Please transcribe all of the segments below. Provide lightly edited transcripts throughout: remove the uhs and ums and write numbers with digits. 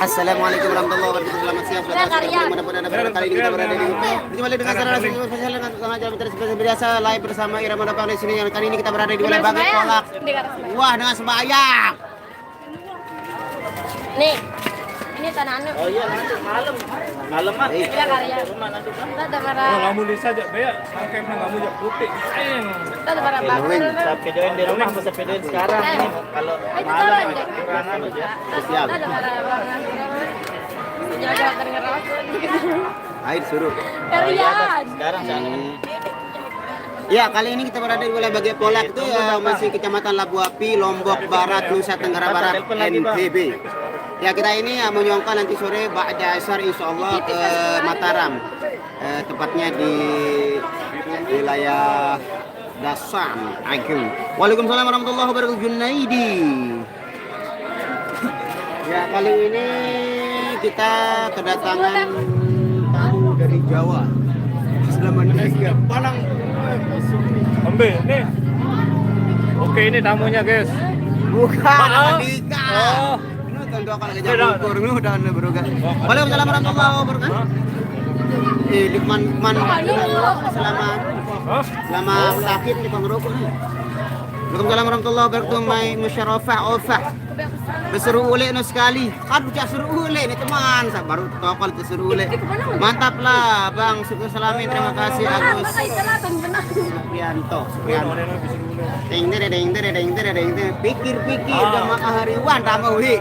Assalamualaikum warahmatullahi wabarakatuh. Selamat siang. Kali ini kita berada di kembali dengan cara spesial dengan sengaja seperti biasa live bersama Irama Dapang di sini. Kali ini kita berada di wilayah Bagai Kolak. Wah, dengan sembahyang. Nih. Ini tanah anu. Oh iya, nanti malam. Malam mah. Iya kali ya. Ada para. Oh, kamu bisa aja, Bea. Sangkem kamu jak putih. Ada para bakar. Saya videoin di rumah, bisa videoin sekarang ini. Kalau malam aja kurangan aja. Siap. Ada para bakar. Jaga kedengeran. Air suruh. Kalian. Sekarang saya Ya, kali ini kita berada di wilayah Bagai Kolak itu ya, masih Kecamatan Labu Api, Lombok Barat, Nusa Tenggara Barat, NTB. Ya, kita ini menyongkol nanti sore ba'da asar insyaallah ke Mataram. Tepatnya di wilayah Dasam Agung. Waalaikumsalam warahmatullahi wabarakatuh. Junaidi. Ya, kali ini kita kedatangan tamu dari Jawa. Selamat datang. Palang. ambil nih. Oke, ini tamunya, guys. Bukan, Oh. Andika. Oh. Ini tentu akan kerja ukur ini udah beruga. Waalaikumsalam warahmatullahi wabarakatuh. Dikman selama sakit di pengerokok nih. Waalaikumsalam warahmatullahi wabarakatuh. Mai musyawarah ofah. Berseru ule no sekali. Kan ucap seru ule nih teman. Baru tokol ke seru ule. Mantap lah Bang Syukur Salami. Terima kasih Agus Suprianto. Ding. Pikir-pikir jamaah hariwan tamu wi.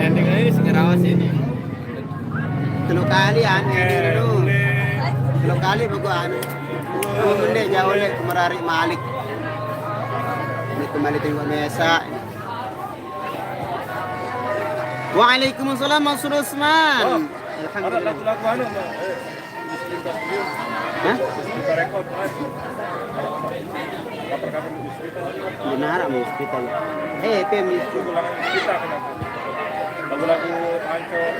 Ini segerawas ini. Telu kali ane dulu. Telu kali baguan. Mende jauh le merari Malik. Ini kembali tengok mesa. Waalaikumsalam Mansur Usman. Alhamdulillah. Lagu anu. Hah? Kita rekod. Benar mau hospital. PM itu. Kita kenapa? Lagu-lagu Ancor,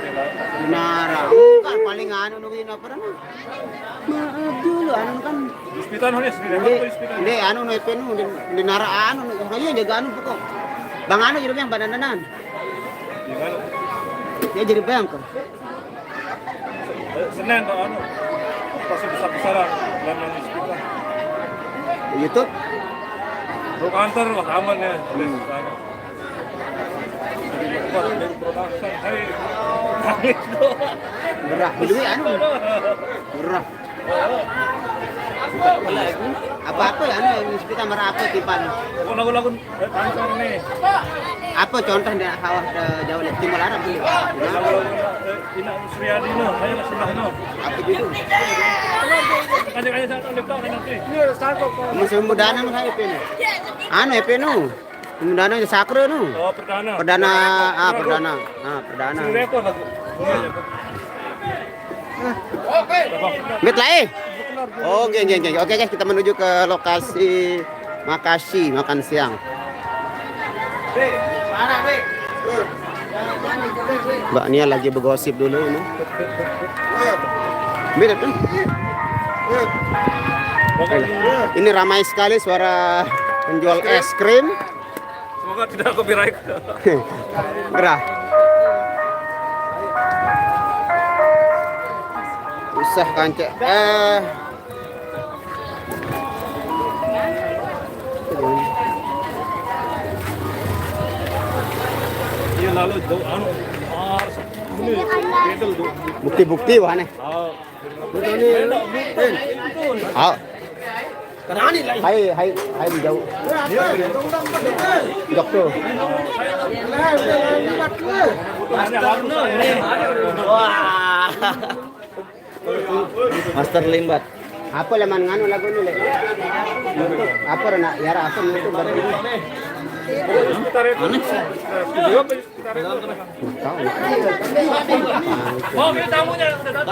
Benar. Kan paling anu nungguin apa na? Maaf dulu anu kan. Hospital nih, hospital. Hindi anu no EP no di nara anu kaya jaga anu pokok. Bang anu jadi yang badananan. Gimana? Dia jadi bang kok. Senin tuh anu. Pasti besar-besaran dan hospital. YouTube. Bro kantor wah aman ya. Production. Hai. Nangis dong. Murah dulu anu. Murah. Apa ya anu kita merapa tipan. Lagu-lagu kantor nih. Apa contoh di sawah Jawa Timur Arab dulu? Lagu-lagu Ina Suryadi no, saya sudah no. Apa dulu? Kanya satu laptop nanti. Musim mudana nu EP nu. Anu EP nu. Mudana di sakre nu. Oh, perdana. Perdana. Perdana. Si repot lagu. Bet lah Oke, guys, kita menuju ke lokasi Makasih makan siang. Mbak Nia lagi bergosip dulu ini. Beda tuh. Ini ramai sekali suara penjual es krim. Semoga tidak copyright. Gerah. Usah kancek. Iya lalu anu ini pedal tuh. Bukti-bukti wah nih. Oh. Hai jauh. Dokter. Wah. Master Limbat. Apa leman nganu lagu ini le? Apa nak yara apa itu berarti?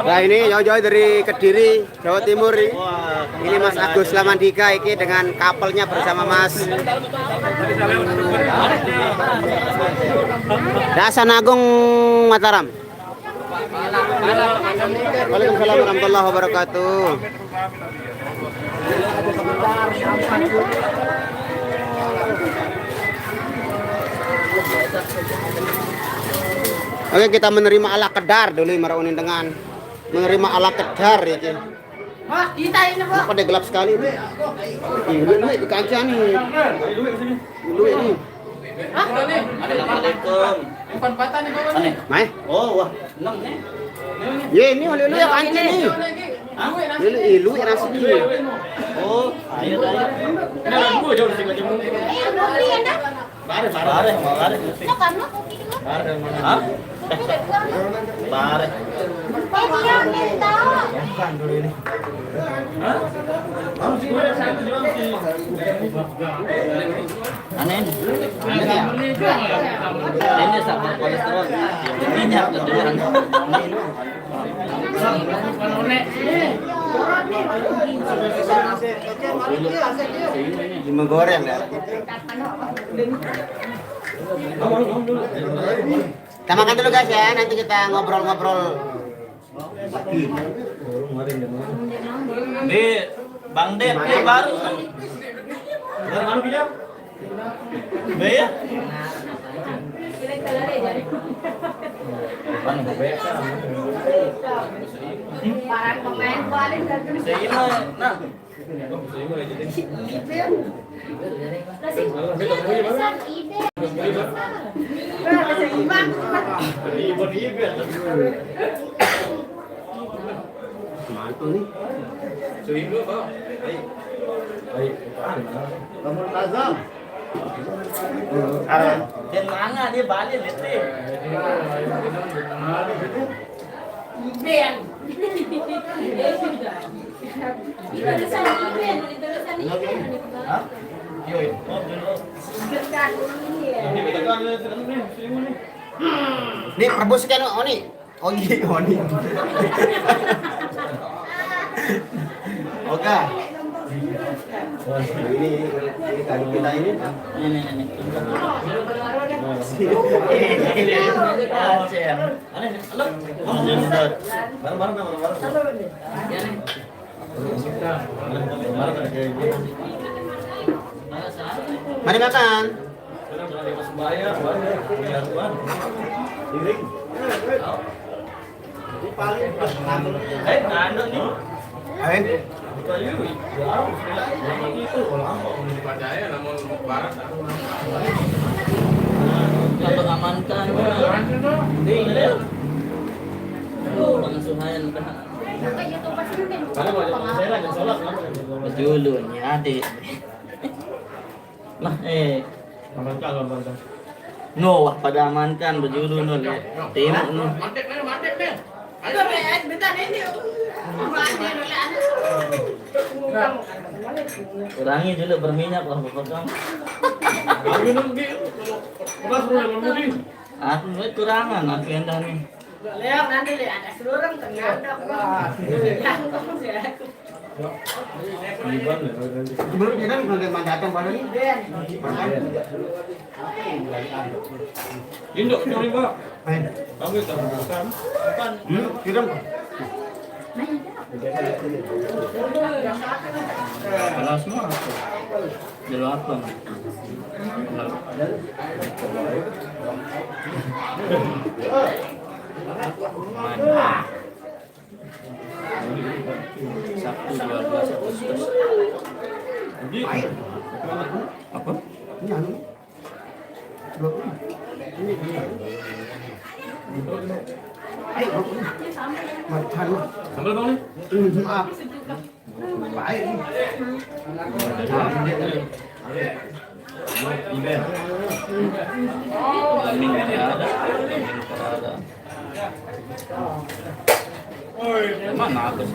Nah ini jauh-jauh dari Kediri, Jawa Timur nih. Ini Mas Agus Lamandika ini dengan kapalnya bersama Mas Dasan Agung Mataram. Waalaikumsalam warahmatullahi wabarakatuh. Oke, kita menerima ala kedar dulu maraunin dengan menerima ala kedar ya, Ci. Kenapa dia gelap sekali ini? Ini di kaca nih. Dulu ini. Assalamualaikum. Mai? Oh, wah. Enam nih. Ye, ini oleh ya kaca nih. Dulu ilu ya nasi ini. Oh, ayo ayo. Bare. Hah? Bare. Aneh. Ini sama kolesterol. Minyak keturunan. Lima goreng ya. Kita makan dulu guys ya, nanti kita ngobrol-ngobrol. Di Bang Det ini baru. Be ya? Nah. Mantul nih. Dan mana dia balik lihat. Nih perbuskan Oni. Oni. Oke. Ini kali kita ini. Ini. Mari makan. Ayo. Kalau amankan. Pengasuhan Bejulun ya adik. Lah no wah pada amankan bejulun no ya. Timuk no. Kurangi dulu berminyak lah potong. Aku buat kurangan aku yang nih. Lihat nanti lihat ada seluruh tengah Belum kita belum datang pada ini. Induk curi Pak. Main. Kamu tak bukan. Kirim. Kalau semua jelas apa? Sabtu 12 Agustus. Apa? Ini anu. Ayo. Makan. Sambal Bang nih. Maaf. Baik. Kambing ada. Mana Agus?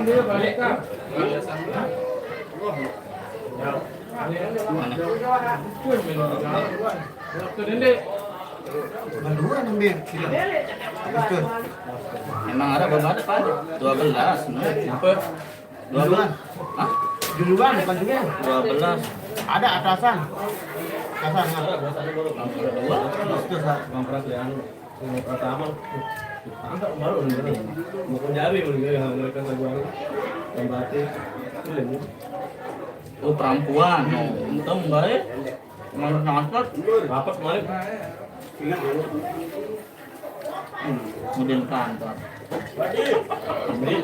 Dia balik Kak. Dua nambah. Betul. Emang ada belum ada Pak? 12. Apa? 12. Hah? Duluan bukan juga. 12. Ada atasan. Atasan. Bang Pras yang pertama. Enggak baru ini. Mau nyari yang mereka jual. Tempatnya itu lebih. Oh perempuan. Untung enggak ya? Emang transport. Rapat kemarin. Kemudian kantor. Ini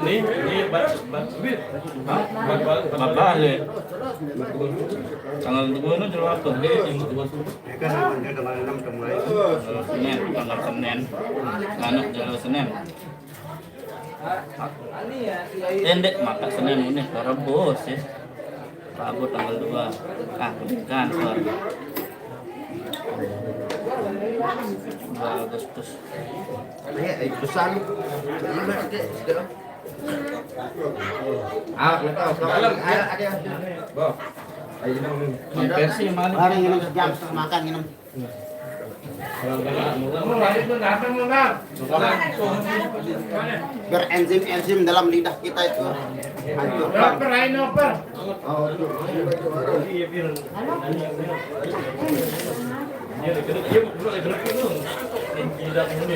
Apa ya? Tanggal 2 itu jelas tuh. Senin, tanggal Senin. Anak jalan Senin. Tendek maka Senin ini rebus ya. Rabu tanggal 2. Kantor. 2 Agustus. Hampir sih malam. Hari minum sejam makan minum. Biar enzim dalam lidah kita itu hancurkan.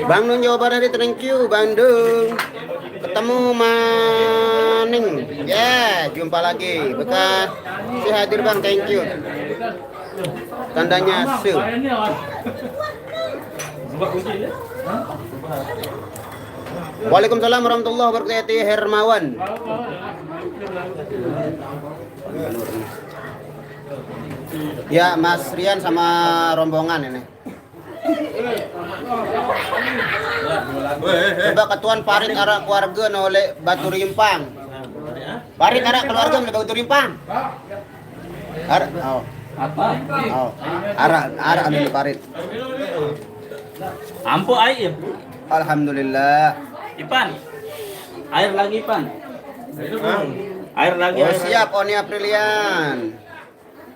Bang Nun Jawa Barat, thank you Bandung. Ketemu Maning. Ya, jumpa lagi. Bekas si hadir Bang, thank you. Tandanya su. Waalaikumsalam warahmatullahi wabarakatuh. Hermawan. Ya, Mas Rian sama rombongan ini. Coba ketuan parit arak keluarga oleh Batu Rimpang. Parit arak keluarga oleh Batu Rimpang. Arak, oh, Apa? oh, arak ambil parit. Ampo air. Alhamdulillah. Ipan. Air lagi Ipan. Air lagi. Oh air. siap, Oni Aprilian.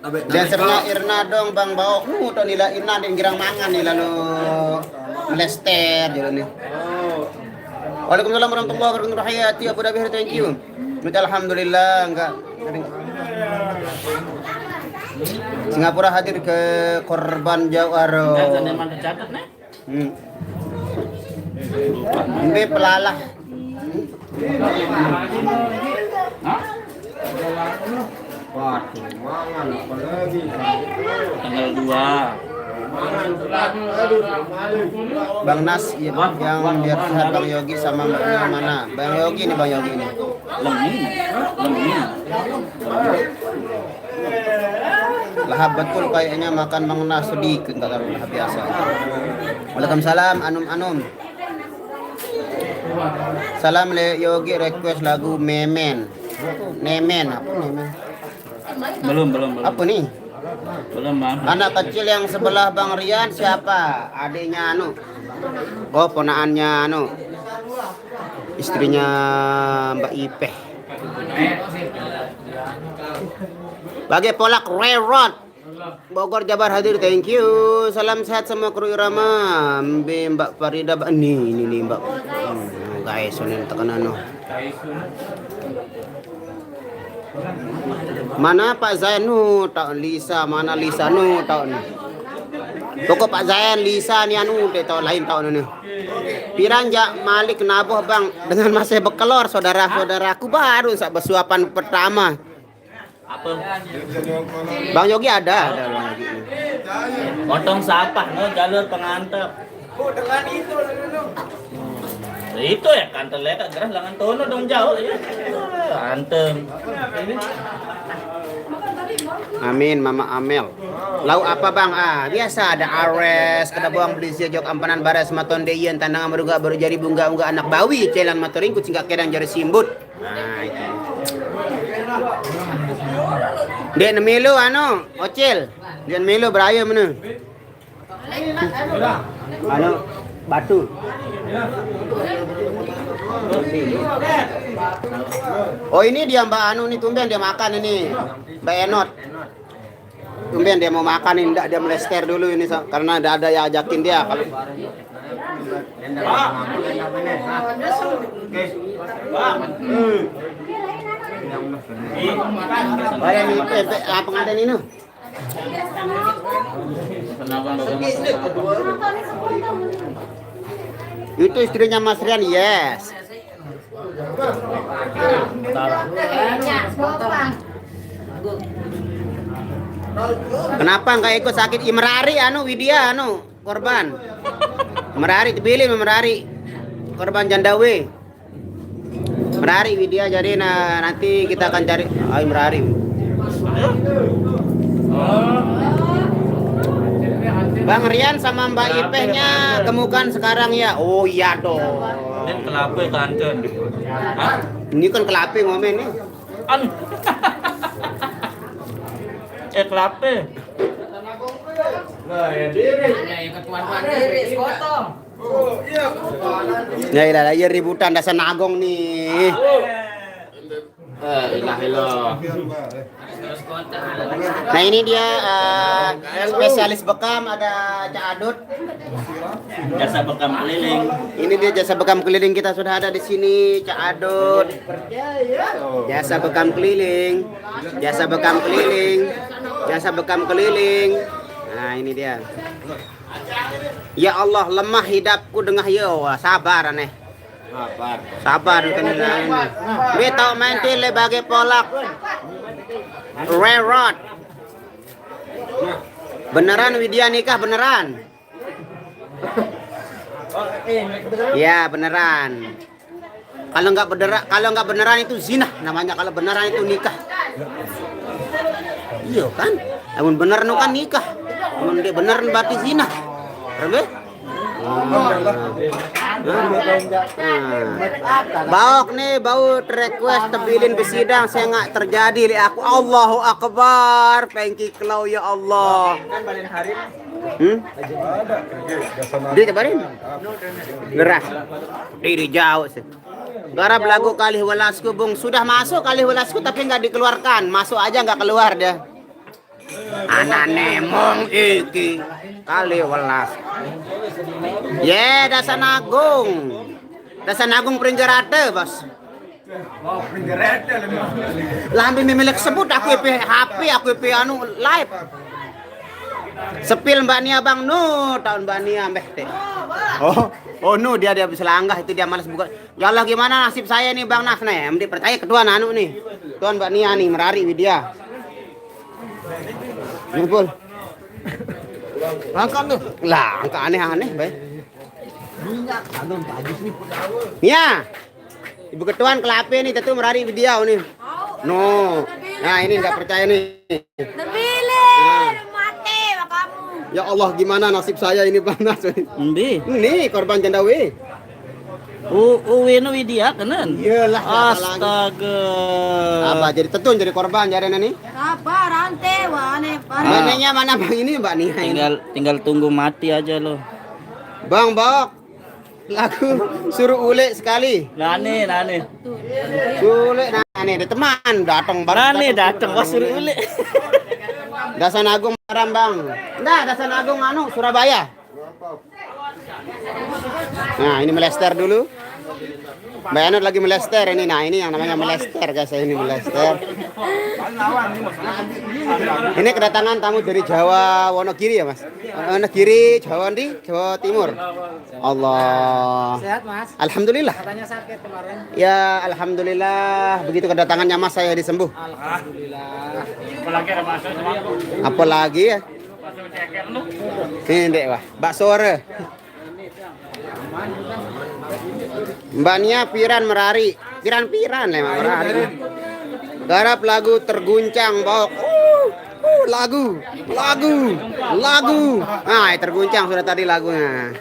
Dan serna Irna dong Bang Baok. To nila Irna din girang mangan nila lo melester jalan nih. Waalaikumsalam warahmatullahi wabarakatuh. Hayati Abu Dhabi, thank you. Alhamdulillah enggak. Singapura hadir ke korban Jawaro. Dan emang tercatat nih. Ini pelalah. Hah? Tanggal 2. Bang Nas ya, yang biar sehat Bang Yogi sama mbaknya mana? Bang Yogi nih, Bang Yogi ini. Leming. Lahap betul kayaknya makan Bang Nas sedikit, enggak terlalu lahap biasa. Waalaikumsalam Anum. Salam Le Yogi, request lagu Memen. Nemen apa Nemen? Belum. Apa nih? Belum Bang. Anak kecil yang sebelah Bang Rian siapa? Adiknya anu. Oh, ponaannya anu. Istrinya Mbak Ipeh. Bagi Polak Railroad Bogor Jabar hadir, thank you. Salam sehat semua kru Irama. Mbak Farida ini Mbak. Guys, soalnya tekan anu. Mana Pak Zainu tahun Lisa, mana Lisa nu tahun. Pokok Pak Zain Lisa ni anu de tahun lain tahun ini. Piranja Malik nabuh Bang dengan masih bekelor saudara-saudaraku baru sak besuapan pertama. Apa? Bang Yogi ada Bang Yogi. Potong sampah no jalur pengantar. Dengan itu dulu. Itu ya kantor leka geras langan tono dong jauh ya. Antem. Amin Mama Amel. Lauk apa Bang? Biasa ada ares, kada buang beli jok ampanan baras maton deyen tandang amaruga baru jadi bunga-bunga anak bawi celan matoring kucing gak kedang jari simbut. Nah itu. Dia nemilu anu, ocil. Dia nemilu beraya mana? Anu batu. Oh ini dia Mbak Anu nih tumben dia makan ini. Mbak Enot. tumben dia mau makan ini, enggak dia melester dulu ini karena ada yang ajakin dia kalau bayar ini pengantin ini. Itu istrinya Mas Rian, yes. Kenapa nggak ikut sakit Imrari Widya korban. Merari dipilih Merari. Korban Jandawe. Merari Widya jadi nanti kita akan cari Merari. Bang Rian sama Mbak Ipehnya temukan sekarang ya. Oh iya dong. Ini kenapa kangen? Ini kan kelape momen nih. Kelape. Nah, ya diri. Ya ilah ya ributan dasar nagong nih. Ilah. Nah ini dia spesialis bekam, ada Cak Adut. Jasa bekam keliling. Ini dia jasa bekam keliling kita sudah ada di sini, Cak Adut. Jasa bekam keliling. Jasa bekam keliling. Jasa bekam keliling. Nah, ini dia. Ya Allah, lemah hidapku dengah yo, sabar aneh. Sabar kan ini. Beto main tile bagi polak. Rerot. Beneran Widya nikah beneran? Ya beneran. Kalau nggak beneran itu zina namanya. Kalau beneran itu nikah. Iya kan? Namun bener nu kan nikah. Namun dia bener berarti zina. Terus? Baok nih bau request tebilin besidang saya nggak terjadi li aku Allahu Akbar pengki kelau ya Allah dia tebarin geras diri jauh sih garap lagu Kalih Welasku Bung sudah masuk Kalih Welasku tapi nggak dikeluarkan masuk aja nggak keluar dia anak nemong iki Kalih Welas dasar Nagung Pringgerate bos lah ambil milik sebut aku HP aku live sepil Mbak Nia Bang tahun Mbak Nia mbeh teh oh dia bisa langgah itu dia malas buka ya Allah gimana nasib saya nih Bang Nas nih mesti percaya kedua nih tuan Mbak Nia nih Merari Widya ngumpul angka tuh lah angka aneh-aneh baik ya ibu ketuaan kelape nih tentu Merari Widya nih nah ini nggak percaya nih mati kamu. Ya Allah gimana nasib saya ini Bang Nas ini korban Jandawe Uwino Widya kenen. Iyalah astaga. Apa jadi tetun jadi korban jadi nih? Sabar ante wane. Mananya mana Bang ini Mbak Nia? Tinggal tunggu mati aja lo. Bang Bok. Lagu suruh ule sekali. Nane. Ule nane ada teman datang baru. Nane datang suruh ule. Dasan Agung Maram Bang. Enggak, Dasan Agung Surabaya. Nah, ini melester dulu. Mbak Anut lagi melester ini. Nah, ini yang namanya melester guys, ini melester. Ini kedatangan tamu dari Jawa Wonogiri ya, Mas? Wonogiri, Jawa Timur. Allah. Sehat, Mas? Alhamdulillah. Katanya sakit kemarin. Ya, alhamdulillah. Begitu kedatangannya Mas saya disembuh. Alhamdulillah. Apalagi ya? Ini dek wah, bakso ore. Mbak Nia Piran Merari. Piran memang Merari. Garap lagu terguncang Bok. Lagu. Nah, terguncang sudah tadi lagunya.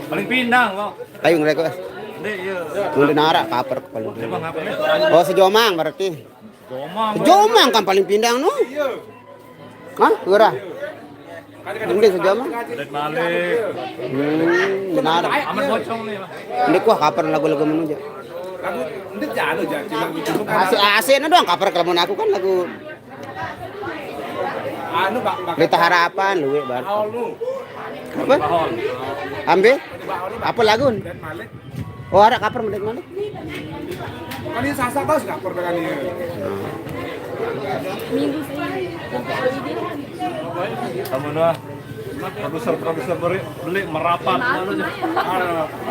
Paling pindang, Bang. Tayung mereka. Udah narak kaper kepala. Oh, sejomang berarti. Sejomang kan paling pindang no. Hah? Gerah. Ini sejomang. Balik. Benar. Aman bocong nih, Bang. Ini kuah kapan lagu-lagu menuja. Lagu ndet jalo cuma gitu AC na doang kaper kalau aku kan lagu anu bak Lita Harapan luwe bar. Bahol lu. Apa? Ambil? Apa lagu? Dan Malik. Oh ada kaper menit mana? Kan ini sasak bos enggak pernah kan ini. Minggu sini sampai LED. Kamu doa. Produser beli merapat.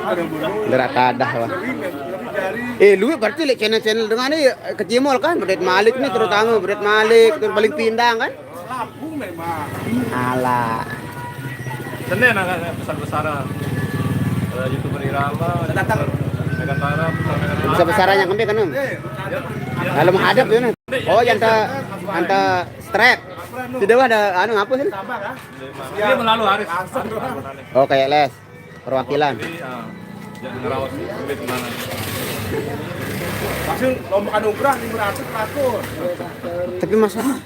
Ada bulu. Derakadah wah. Dari Luwe berarti lek channel-channel dengan ini kecimol kan, Bedet Malik nih terutama Bedet Malik terus paling pindang kan? Lampung memang. Alah. Senin akan besar-besaran. YouTuber Irama, Datang. Megantara, Besar-besarannya kembe kan? Om? Kalau menghadap ya. Oh, yang anta strap. Tidak ada anu apa sih? Tambah kan? Dia melalui Haris. Oh, kayak les perwakilan. Jadi ngerawat duit mana? Langsung lomba anugerah 500 ratus. Tapi masalah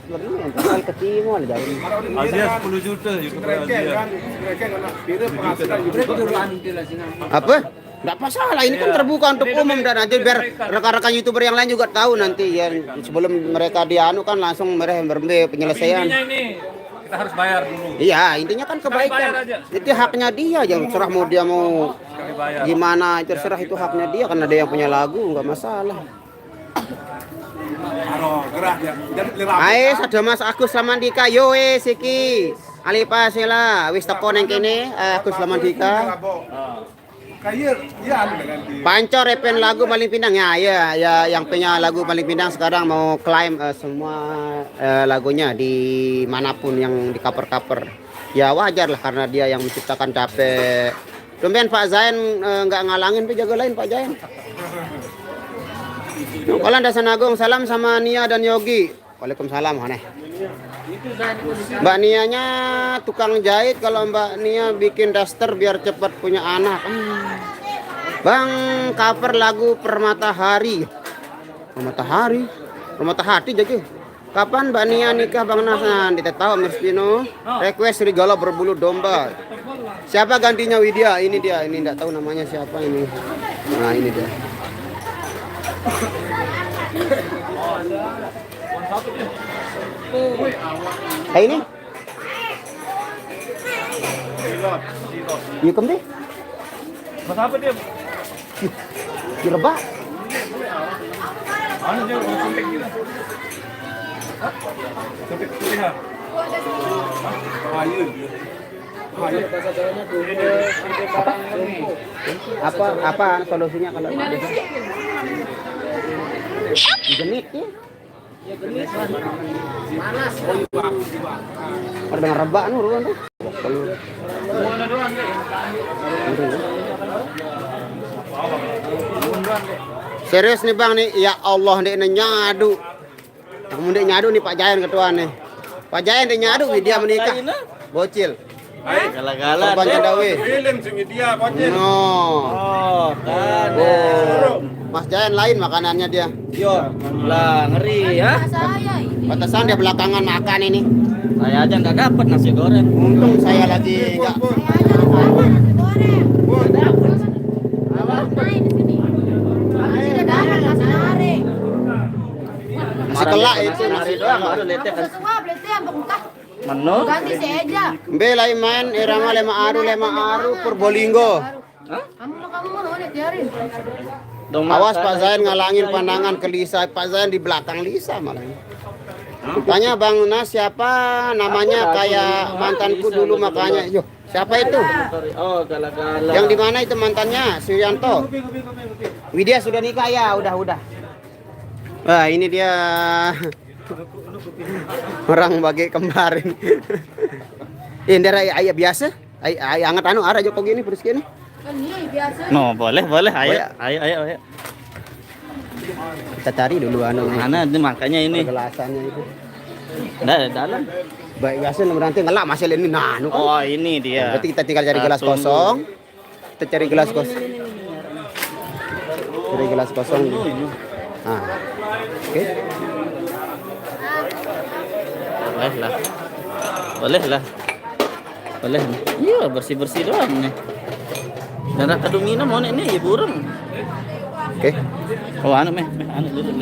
kali kecimol jadi. Asia 10 juta YouTuber Mereka Asia. kan, mereka kan kira penghasilan YouTuber. Apa? Nggak masalah, ini kan terbuka untuk umum dan nanti biar rekan-rekan YouTuber yang lain juga tahu nanti ya sebelum mereka dianu kan langsung mereka berbe penyelesaian. Intinya ini kita harus bayar dulu. Iya, intinya kan Bayar kebaikan. aja. Itu haknya dia, jangan serah mau dia mau Sekali bayar. gimana, terserah itu haknya dia karena dia yang punya lagu, nggak masalah. Halo, gerah ya. Jadi lirap. Ais ada Mas Agus Lamandika, yo siki. Alipa sila, wis teko neng kene, Agus Lamandika. Kayak iya anu dengan di. Pancor repen lagu paling pindang ya, yang punya lagu paling pindang sekarang mau klaim semua lagunya di manapun yang di cover-cover. Ya wajar lah karena dia yang menciptakan capek. Tumben Pak Zain nggak ngalangin tapi jago lain Pak Zain. Kalau Dasan Agung salam sama Nia dan Yogi. Waalaikumsalam Honeh. Mbak Nianya tukang jahit, kalau Mbak Nia bikin daster biar cepat punya anak. Bang cover lagu Permatahari. Permatahari. Permatahati jadi. Kapan Mbak Nia nikah Bang Nasan? Kita tahu Mirspino. Request serigala berbulu domba. Siapa gantinya Widya? Ini dia. Ini enggak tahu namanya siapa ini. Nah, ini dia. Ini? Iya kembe? Mas apa dia? Direbak. Mana dia suntik gila? Hah? Suntik pilihan. Ayo. Ayo. Apa solusinya kalau ada? Genit ya? Panas. Ada dengan rebak nu ruan tuh. Mana doang deh. Serius nih Bang nih, ya Allah nih nyadu. Kemudian nyadu nih Pak Jayan ketua nih. Pak Jayan nih nyadu dia menikah. Bocil. Gala-gala. Korban Dawe. Film sing dia kocil. No. Oh, kan. Oh. Mas Jayan lain makanannya dia. Yo, lah ngeri ya. Saya ini. Pantesan dia belakangan makan ini. Saya aja nggak dapat nasi goreng. Untung saya lagi enggak. Saya aja nasi goreng. Main di sini. Masih ada garam, nasi goreng. Masih kelak itu nasi doang, baru lete kan. Semua beli bengkak. Menu. Ganti saja. Mbe lain main irama lema aru Purbolinggo. Kamu mau lihat diarin. Dong Awas makan. Pak Zain ngalangin pandangan ke Lisa. Pak Zain di belakang Lisa malah. Tanya Bang Nas siapa namanya kayak mantanku dulu makanya. Yo, siapa itu? Oh, gala-gala. Yang di mana itu mantannya? Suryanto. Widya sudah nikah ya, udah. Wah, ini dia orang bagi kemarin. Ini dari ayah biasa. Ayah anget anu arah Joko gini terus gini. Kan ini biasa. No, boleh. Ayo. Boleh. Ayo. Kita cari dulu anu. Mana ini makanya ini. Gelasannya itu. Nggak ada dalam. Baik biasa nanti ngelak masih ini nah anu kan. Oh, ini dia. Berarti kita tinggal cari gelas Tunggu. kosong. Kita cari gelas kosong. Cari gelas kosong. Nah. Oke. Boleh lah. Iya, bersih doang nih. Dan raka minum mau ini ya burung. Oke. Oh anu meh anu dulu.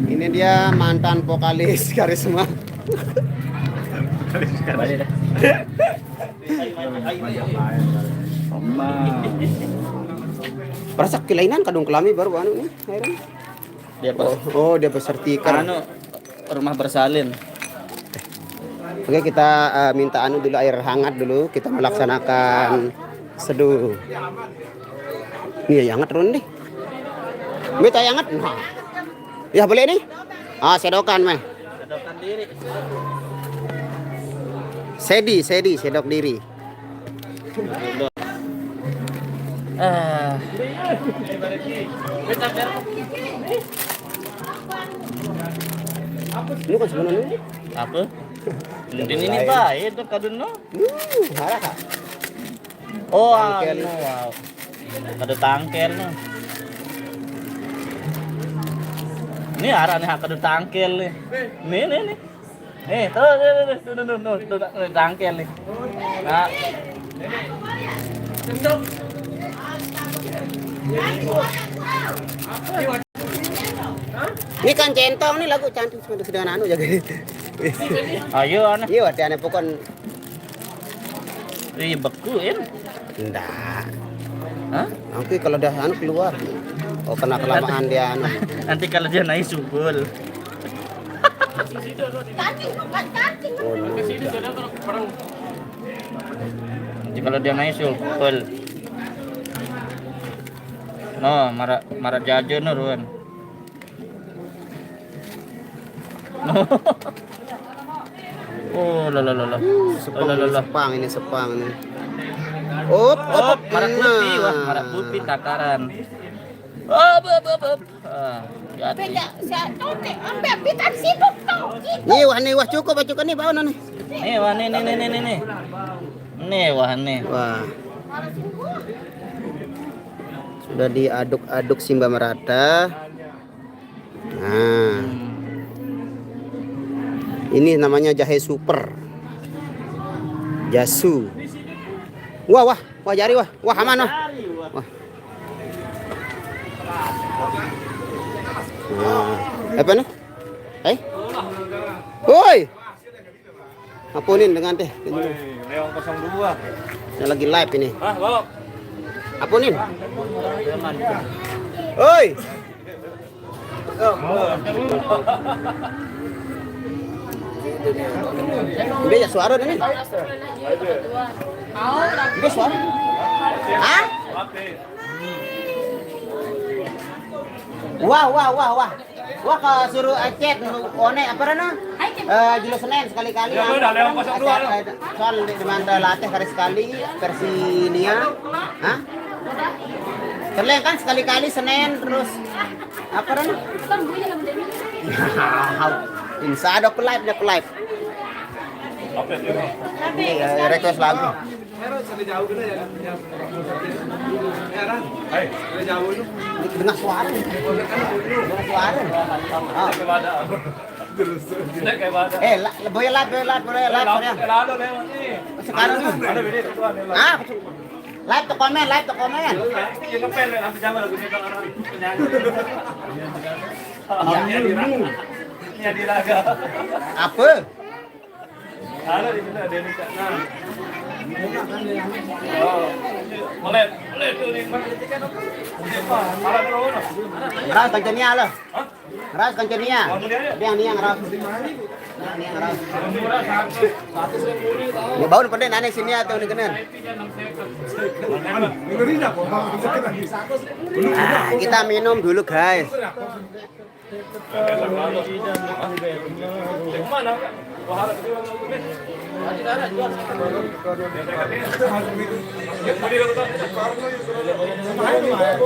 Ini dia mantan vokalis Karisma. Balik dah. Perasa kelainan kadung kelami baru anu nih. Heran. Dia pas Dia besar tikar. anu rumah bersalin. Oke, kita minta anu dulu air hangat dulu. Kita melaksanakan seduh. Nih yang hangat turun nih. Minta yang hangat. Nah. Ya boleh nih. Sedokan meh. Sedokkan diri. Sedok diri. Ini kan sebenarnya. Apa? Ini Pak, itu kadun no. Harah Kak. Oh, Tangkel. anu, wow. Kado tangkel no. Ini arah nih kado tangkel nih. Nih. Tuh, tangkel nih. Nah. Ini kan centong nih lagu cantik sedang anu jaga. Ayo aneh. Iya, ada aneh pokon. Ih, bekuin. Enggak. Hah? Nanti kalau udah anu keluar. Oh, kena kelamaan dia anu. Nanti kalau dia naik subul. Oh, Nanti kalau dia naik subul. No, marah jajan no, Ruan. No. Oh, la. Sepang ini sepang nih. Op, Marak putih, wah, marak putih takaran. Op. Jati. Nih wah cukup nih bawa nih. Nih, wah, nih. Nih, wah, nih. Wah. Sudah diaduk-aduk simba merata. Nah. Ini namanya jahe super. Jasu. Wah jari wah. Wah aman wah. Wah. Nah, apa nih? Woi. Ampunin dengan teh. Leong 02. Saya lagi live ini. Bawa. Ampunin. Oi. Beda suara ini. Beda suara. Hah? Wah. Wah kalau suruh chat one apa rana? Jilo Senin sekali-kali. Ya udah Leong 02. Soal di mana latih kali sekali versi Nia. Hah? Terleng kan sekali-kali Senin terus apa rana? Insya ada aku live. Request lagu. Dengar suara. Boleh live. Sekarang live to komen. Apa? Halo di sini ada Nika. Oh. Boleh tuh nih. Ngeras kancenya lah. Ngeras kancenya. Dia nih yang ngeras. Ini bau pada nane sini atau nih kenen. Kita minum dulu guys.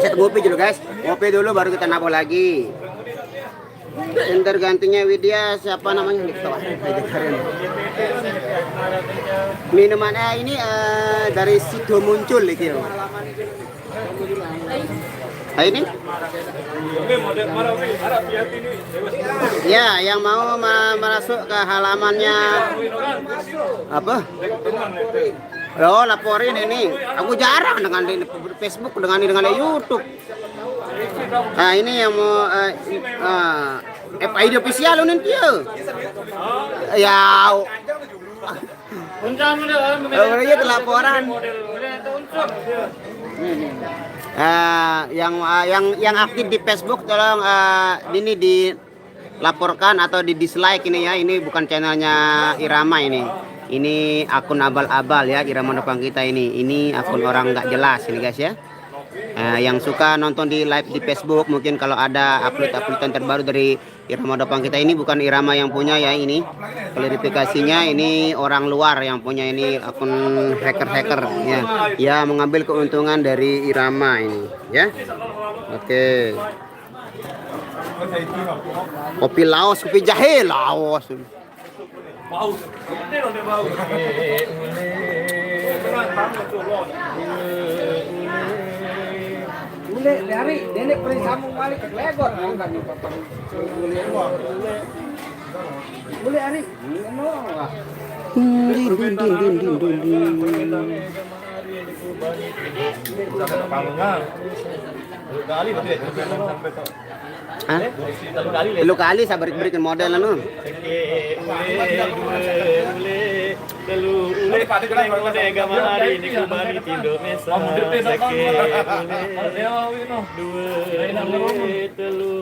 Set ngopi dulu guys. Ngopi dulu baru kita nabok lagi. Ntar gantinya Widya siapa namanya? Minuman ini dari Sido muncul gitu. Ah, ini? Ya, yang mau masuk ke halamannya apa? Oh, laporin ini. Aku jarang dengan di Facebook, dengan YouTube. Nah, ini yang mau FID official nih dia. Ya. Oh, iya laporan. Yang aktif di Facebook tolong ini dilaporkan atau di dislike ini ya. Ini bukan channelnya Irama ini. Ini akun abal-abal ya Irama Dopang kita ini. Ini akun orang nggak jelas ini guys ya. Yang suka nonton di live di Facebook mungkin kalau ada upload-uploadan terbaru dari Irama Dopang kita ini bukan Irama yang punya ya ini. Klarifikasinya ini orang luar yang punya ini akun hacker-hacker ya. Ya mengambil keuntungan dari Irama ini ya. Oke. Kopi Laos, kopi jahe Laos. Ule, dari nenek pergi sambung balik ke Legot, enggak nih potong ule. Ule hari, mau enggak? Lu kali sabar berikan model anu.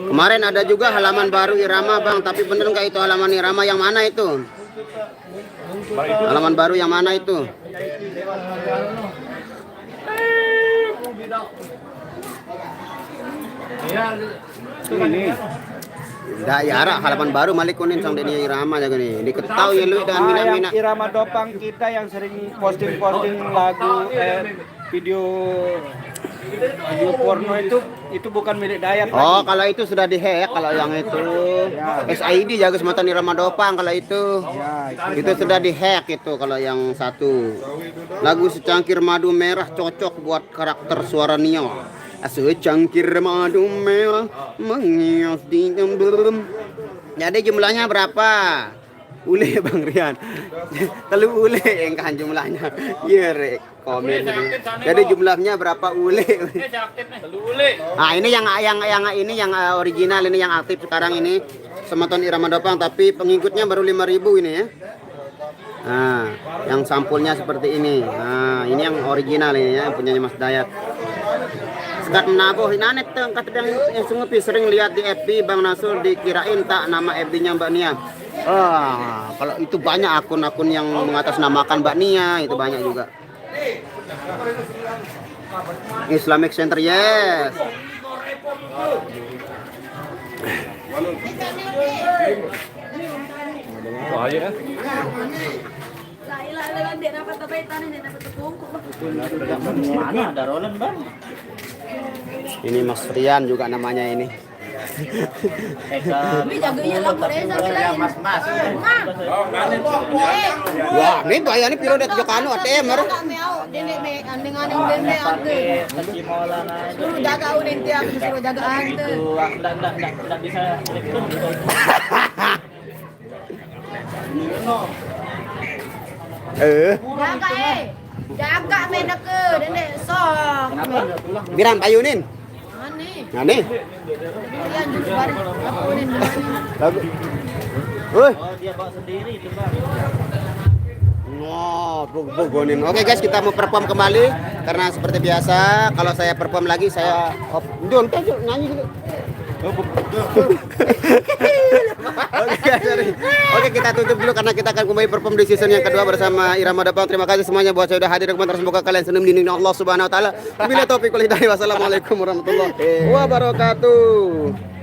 Kemarin ada juga halaman baru Irama bang, tapi bener nggak itu halaman Irama yang mana itu? Halaman baru yang mana itu? Ini. Dah ya halaman baru Malik Kunin sang Deni Irama jaga nih. Diketahui ya lu dengan mina-mina. Irama Dopang kita yang sering posting lagu video porno itu bukan milik Dayat. Oh, kalau itu sudah dihack kalau yang itu. SID jaga sematan Irama Dopang kalau itu. Itu sudah dihack itu kalau yang satu. Lagu secangkir madu merah cocok buat karakter suara Nia. Secangkir madu merah menghias di belum. Jadi jumlahnya berapa? Ule Bang Rian. Telu ule yang kan jumlahnya. Iya rek komen. Jadi jumlahnya berapa ule? Ah ini yang original ini yang aktif sekarang ini Sematon Irama Dopang tapi pengikutnya baru 5.000 ini ya. Nah, yang sampulnya seperti ini. Nah, ini yang original ini ya, punyanya Mas Dayat. Sekat menabuh inanet tengkat yang sungupi sering lihat di FB Bang Nasul dikirain tak nama FB-nya Mbak Nia. Kalau itu banyak akun-akun yang mengatasnamakan Mbak Nia, itu banyak juga. Islamic Center, yes. Mana ada Roland bang? Ini Mas Rian juga namanya ini. Mas. Wah, ini bayarnya piro det jokano ATM mer. Suruh jaga unin tiap suruh jaga ante. Enggak bisa itu. Jaga menak ke dene sok. Biran payunin. Aneh. Nah nih. Kalian juga bareng aku unin. Lagu. Woi. Oh dia bawa sendiri itu bang. Bogonin. Oke guys, kita mau perform kembali karena seperti biasa kalau saya perform lagi saya nyanyi dulu. Oke, kita tutup dulu karena kita akan kembali perform di season yang kedua bersama Irama Dopang. Terima kasih semuanya buat saya sudah hadir ke komentar. Semoga kalian senang dilindungi Allah Subhanahu wa taala. Wabillahi taufiq wal hidayah. Wassalamualaikum warahmatullahi wabarakatuh.